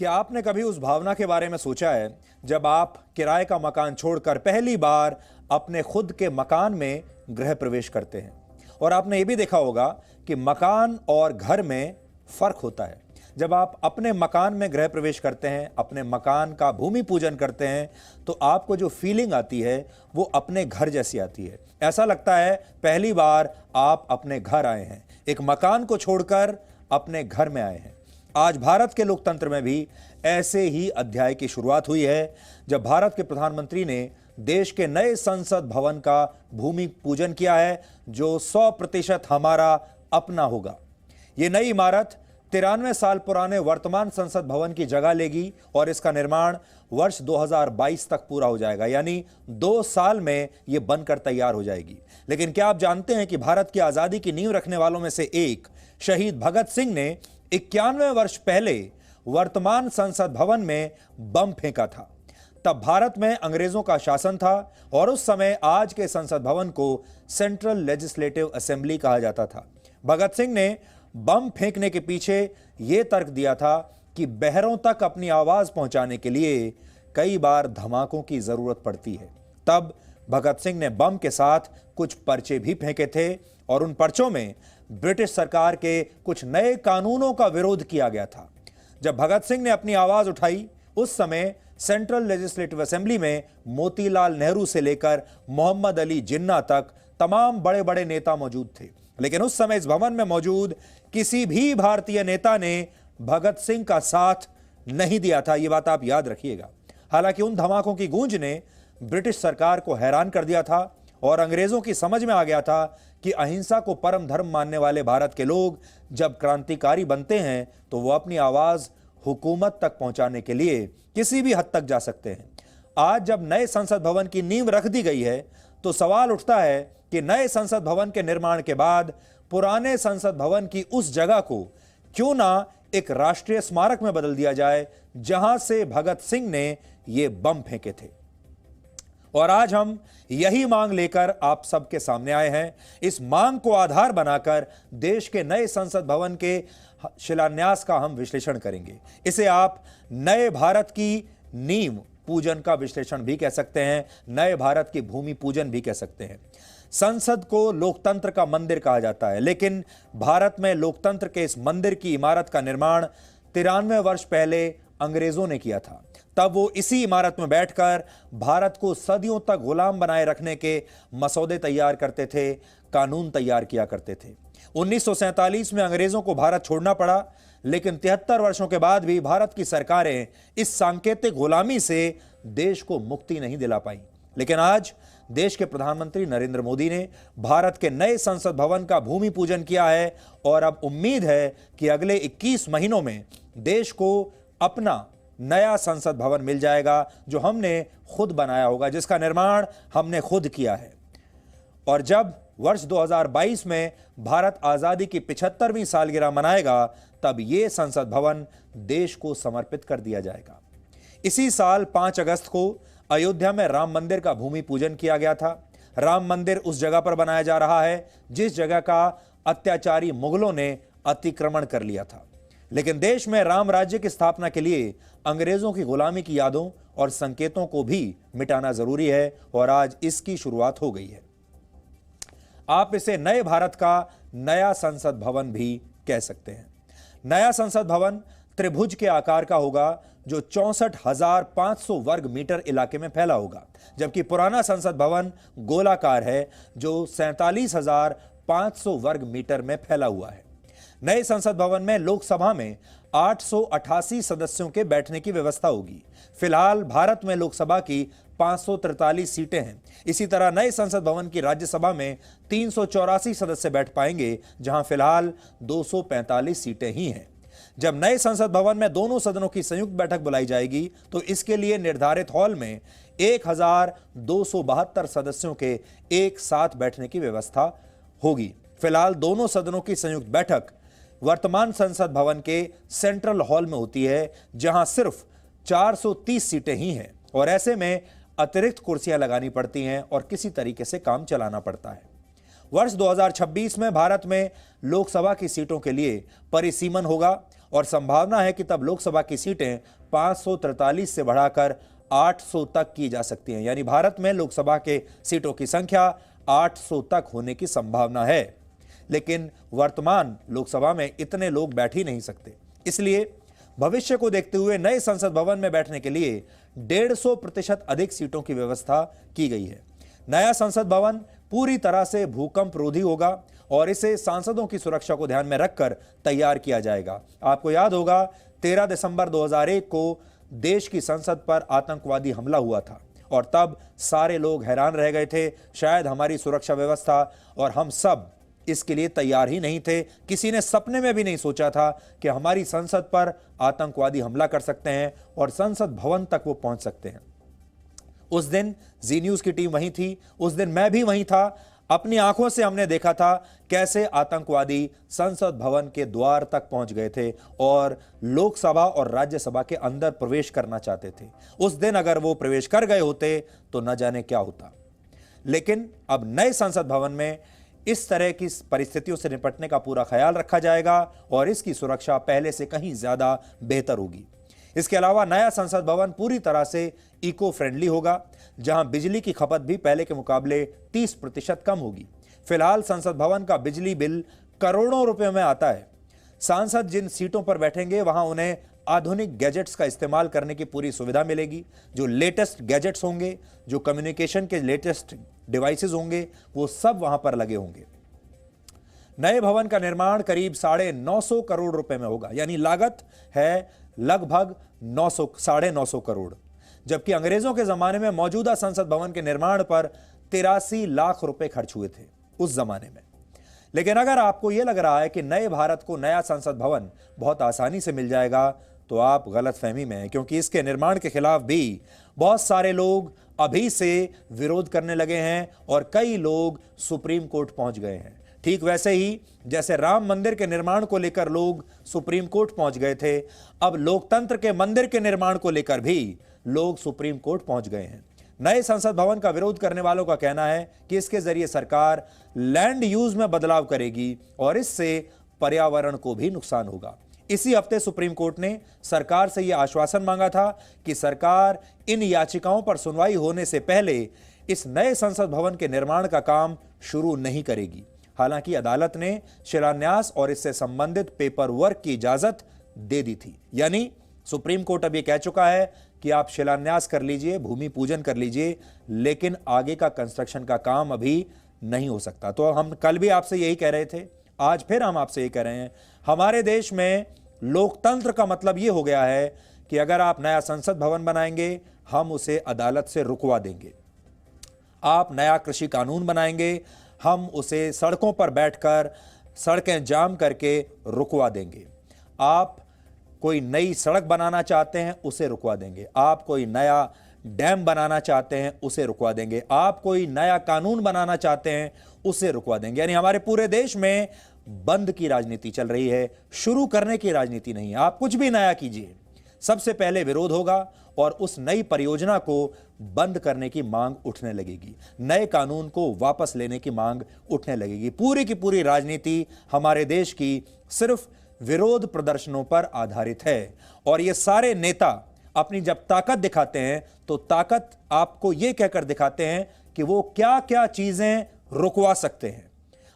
क्या आपने कभी उस भावना के बारे में सोचा है जब आप किराए का मकान छोड़कर पहली बार अपने खुद के मकान में गृह प्रवेश करते हैं? और आपने ये भी देखा होगा कि मकान और घर में फर्क होता है। जब आप अपने मकान में गृह प्रवेश करते हैं, अपने मकान का भूमि पूजन करते हैं, तो आपको जो फीलिंग आती है वो अपने घर जैसी आती है। ऐसा लगता है पहली बार आप अपने घर आए हैं, एक मकान को छोड़कर अपने घर में आए हैं। आज भारत के लोकतंत्र में भी ऐसे ही अध्याय की शुरुआत हुई है, जब भारत के प्रधानमंत्री ने देश के नए संसद भवन का भूमि पूजन किया है, जो 100% हमारा अपना होगा। ये नई इमारत 93 साल पुराने वर्तमान संसद भवन की जगह लेगी और इसका निर्माण वर्ष 2022 तक पूरा हो जाएगा, यानी 2 साल में यह बनकर तैयार हो जाएगी। लेकिन क्या आप जानते हैं कि भारत की आजादी की नींव रखने वालों में से एक शहीद भगत सिंह ने 91 वर्ष पहले वर्तमान संसद भवन में बम फेंका था। तब भारत में अंग्रेजों का शासन था और उस समय आज के संसद भवन को सेंट्रल लेजिस्लेटिव असेंबली कहा जाता था। भगत सिंह ने बम फेंकने के पीछे यह तर्क दिया था कि बहरों तक अपनी आवाज पहुंचाने के लिए कई बार धमाकों की जरूरत पड़ती है। तब भगत सिंह ने बम के साथ कुछ पर्चे भी फेंके थे और उन पर्चों में ब्रिटिश सरकार के कुछ नए कानूनों का विरोध किया गया था। जब भगत सिंह ने अपनी आवाज उठाई, उस समय सेंट्रल लेजिस्लेटिव असेंबली में मोतीलाल नेहरू से लेकर मोहम्मद अली जिन्ना तक तमाम बड़े बड़े नेता मौजूद थे। लेकिन उस समय इस भवन में मौजूद किसी भी भारतीय नेता ने भगत सिंह का साथ नहीं दिया था। यह बात आप याद रखिएगा। हालांकि उन धमाकों की गूंज ने ब्रिटिश सरकार को हैरान कर दिया था और अंग्रेजों की समझ में आ गया था कि अहिंसा को परम धर्म मानने वाले भारत के लोग जब क्रांतिकारी बनते हैं तो वो अपनी आवाज हुकूमत तक पहुंचाने के लिए किसी भी हद तक जा सकते हैं। आज जब नए संसद भवन की नींव रख दी गई है, तो सवाल उठता है कि नए संसद भवन के निर्माण के बाद पुराने संसद भवन की उस जगह को क्यों ना एक राष्ट्रीय स्मारक में बदल दिया जाए, जहां से भगत सिंह ने ये बम फेंके थे। और आज हम यही मांग लेकर आप सबके सामने आए हैं। इस मांग को आधार बनाकर देश के नए संसद भवन के शिलान्यास का हम विश्लेषण करेंगे। इसे आप नए भारत की नींव पूजन का विश्लेषण भी कह सकते हैं, नए भारत की भूमि पूजन भी कह सकते हैं। संसद को लोकतंत्र का मंदिर कहा जाता है, लेकिन भारत में लोकतंत्र के इस मंदिर की इमारत का निर्माण 93 वर्ष पहले अंग्रेजों ने किया था। तब वो इसी इमारत में बैठकर भारत को सदियों तक गुलाम बनाए रखने के मसौदे तैयार करते थे, कानून तैयार किया करते थे। 1947 में अंग्रेजों को भारत छोड़ना पड़ा, लेकिन 73 वर्षों के बाद भी भारत की सरकारें इस सांकेतिक गुलामी से देश को मुक्ति नहीं दिला पाई। लेकिन आज देश के प्रधानमंत्री नरेंद्र मोदी ने भारत के नए संसद भवन का भूमि पूजन किया है और अब उम्मीद है कि अगले 21 महीनों में देश को अपना नया संसद भवन मिल जाएगा, जो हमने खुद बनाया होगा, जिसका निर्माण हमने खुद किया है। और जब वर्ष 2022 में भारत आजादी की 75वीं सालगिरह मनाएगा, तब यह संसद भवन देश को समर्पित कर दिया जाएगा। इसी साल 5 अगस्त को अयोध्या में राम मंदिर का भूमि पूजन किया गया था। राम मंदिर उस जगह पर बनाया जा रहा है जिस जगह का अत्याचारी मुगलों ने अतिक्रमण कर लिया था। लेकिन देश में राम राज्य की स्थापना के लिए अंग्रेजों की गुलामी की यादों और संकेतों को भी मिटाना जरूरी है और आज इसकी शुरुआत हो गई है। आप इसे नए भारत का नया संसद भवन भी कह सकते हैं। नया संसद भवन त्रिभुज के आकार का होगा, जो 64,500 वर्ग मीटर इलाके में फैला होगा, जबकि पुराना संसद भवन गोलाकार है, जो 47,500 वर्ग मीटर में फैला हुआ है। नए संसद भवन में लोकसभा में 888 सदस्यों के बैठने की व्यवस्था होगी। फिलहाल भारत में लोकसभा की 543 सीटें हैं। इसी तरह नए संसद भवन की राज्यसभा में 384 सदस्य बैठ पाएंगे, जहां फिलहाल 245 सीटें ही हैं। जब नए संसद भवन में दोनों सदनों की संयुक्त बैठक बुलाई जाएगी, तो इसके लिए निर्धारित हॉल में 1272 सदस्यों के एक साथ बैठने की व्यवस्था होगी। फिलहाल दोनों सदनों की संयुक्त बैठक वर्तमान संसद भवन के सेंट्रल हॉल में होती है, जहां सिर्फ 430 सीटें ही हैं और ऐसे में अतिरिक्त कुर्सियां लगानी पड़ती हैं और किसी तरीके से काम चलाना पड़ता है। वर्ष 2026 में भारत में लोकसभा की सीटों के लिए परिसीमन होगा और संभावना है कि तब लोकसभा की सीटें 543 से बढ़ाकर 800 तक की जा सकती हैं। यानी भारत में लोकसभा के सीटों की संख्या 800 तक होने की संभावना है। लेकिन वर्तमान लोकसभा में इतने लोग बैठ ही नहीं सकते, इसलिए भविष्य को देखते हुए नए संसद भवन में बैठने के लिए 150% अधिक सीटों की व्यवस्था की गई है। नया संसद भवन पूरी तरह से भूकंप रोधी होगा और इसे सांसदों की सुरक्षा को ध्यान में रखकर तैयार किया जाएगा। आपको याद होगा 13 दिसंबर 2001 को देश की संसद पर आतंकवादी हमला हुआ था और तब सारे लोग हैरान रह गए थे। शायद हमारी सुरक्षा व्यवस्था और हम सब इसके लिए तैयार ही नहीं थे। किसी ने सपने में भी नहीं सोचा था कि हमारी संसद पर आतंकवादी हमला कर सकते हैं और संसद भवन तक वो पहुंच सकते हैं। उस दिन जी न्यूज की टीम वहीं थी, उस दिन मैं भी वहीं था। अपनी आंखों से हमने देखा था कैसे आतंकवादी संसद भवन के द्वार तक पहुंच गए थे और लोकसभा और राज्यसभा के अंदर प्रवेश करना चाहते थे। उस दिन अगर वो प्रवेश कर गए होते तो न जाने क्या होता। लेकिन अब नए संसद भवन में इस तरह की परिस्थितियों से निपटने का पूरा ख्याल रखा जाएगा और इसकी सुरक्षा पहले से कहीं ज्यादा बेहतर होगी। इसके अलावा नया संसद भवन पूरी तरह से इको फ्रेंडली होगा, जहां बिजली की खपत भी पहले के मुकाबले 30% कम होगी। फिलहाल संसद भवन का बिजली बिल करोड़ों रुपए में आता है। सांसद जिन सीटों पर बैठेंगे वहां उन्हें आधुनिक गैजेट्स का इस्तेमाल करने की पूरी सुविधा मिलेगी। जो लेटेस्ट गैजेट्स होंगे, जो कम्युनिकेशन के लेटेस्ट डिवाइसेस होंगे, वो सब वहां पर लगे होंगे। नए भवन का निर्माण करीब 950 करोड़ रुपए में होगा, यानी लागत है लगभग 950 करोड़। जबकि अंग्रेजों के जमाने में मौजूदा संसद भवन के निर्माण पर 83 लाख रुपए खर्च हुए थे उस जमाने में। लेकिन अगर आपको यह लग रहा है कि नए भारत को नया संसद भवन बहुत आसानी से मिल जाएगा, तो आप गलतफहमी में हैं, क्योंकि इसके निर्माण के खिलाफ भी बहुत सारे लोग अभी से विरोध करने लगे हैं और कई लोग सुप्रीम कोर्ट पहुंच गए हैं। ठीक वैसे ही जैसे राम मंदिर के निर्माण को लेकर लोग सुप्रीम कोर्ट पहुंच गए थे, अब लोकतंत्र के मंदिर के निर्माण को लेकर भी लोग सुप्रीम कोर्ट पहुंच गए हैं। नए संसद भवन का विरोध करने वालों का कहना है कि इसके जरिए सरकार लैंड यूज में बदलाव करेगी और इससे पर्यावरण को भी नुकसान होगा। इसी हफ्ते सुप्रीम कोर्ट ने सरकार से यह आश्वासन मांगा था कि सरकार इन याचिकाओं पर सुनवाई होने से पहले इस नए संसद भवन के निर्माण का काम शुरू नहीं करेगी। हालांकि अदालत ने शिलान्यास और इससे संबंधित पेपर वर्क की इजाजत दे दी थी। यानी सुप्रीम कोर्ट अब यह कह चुका है कि आप शिलान्यास कर लीजिए, भूमि पूजन कर लीजिए, लेकिन आगे का कंस्ट्रक्शन का काम अभी नहीं हो सकता। तो हम कल भी आपसे यही कह रहे थे, आज फिर हम आपसे यही कह रहे हैं, हमारे देश में लोकतंत्र का मतलब यह हो गया है कि अगर आप नया संसद भवन बनाएंगे, हम उसे अदालत से रुकवा देंगे। आप नया कृषि कानून बनाएंगे, हम उसे सड़कों पर बैठकर सड़कें जाम करके रुकवा देंगे। आप कोई नई सड़क बनाना चाहते हैं, उसे रुकवा देंगे। आप कोई नया डैम बनाना चाहते हैं, उसे रुकवा देंगे। आप कोई नया कानून बनाना चाहते हैं, उसे रुकवा देंगे। यानी हमारे पूरे देश में बंद की राजनीति चल रही है, शुरू करने की राजनीति नहीं। आप कुछ भी नया कीजिए, सबसे पहले विरोध होगा और उस नई परियोजना को बंद करने की मांग उठने लगेगी, नए कानून को वापस लेने की मांग उठने लगेगी। पूरी की पूरी राजनीति हमारे देश की सिर्फ विरोध प्रदर्शनों पर आधारित है और ये सारे नेता अपनी जब ताकत दिखाते हैं तो ताकत आपको ये कहकर दिखाते हैं कि वो क्या क्या चीजें रुकवा सकते हैं।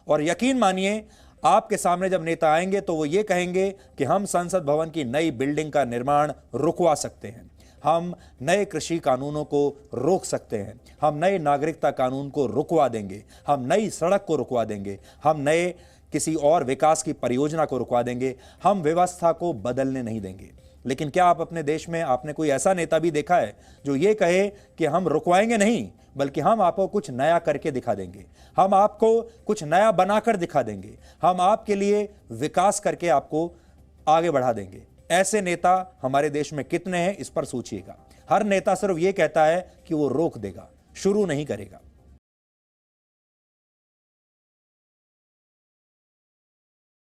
और यकीन मानिए, आपके सामने जब नेता आएंगे तो वो ये कहेंगे कि हम संसद भवन की नई बिल्डिंग का निर्माण रुकवा सकते हैं, हम नए कृषि कानूनों को रोक सकते हैं, हम नए नागरिकता कानून को रुकवा देंगे, हम नई सड़क को रुकवा देंगे, हम नए किसी और विकास की परियोजना को रुकवा देंगे, हम व्यवस्था को बदलने नहीं देंगे। लेकिन क्या आप अपने देश में आपने कोई ऐसा नेता भी देखा है जो ये कहे कि हम रुकवाएंगे नहीं, बल्कि हम आपको कुछ नया करके दिखा देंगे, हम आपको कुछ नया बनाकर दिखा देंगे, हम आपके लिए विकास करके आपको आगे बढ़ा देंगे? ऐसे नेता हमारे देश में कितने हैं, इस पर सोचिएगा। हर नेता सिर्फ ये कहता है कि वो रोक देगा, शुरू नहीं करेगा।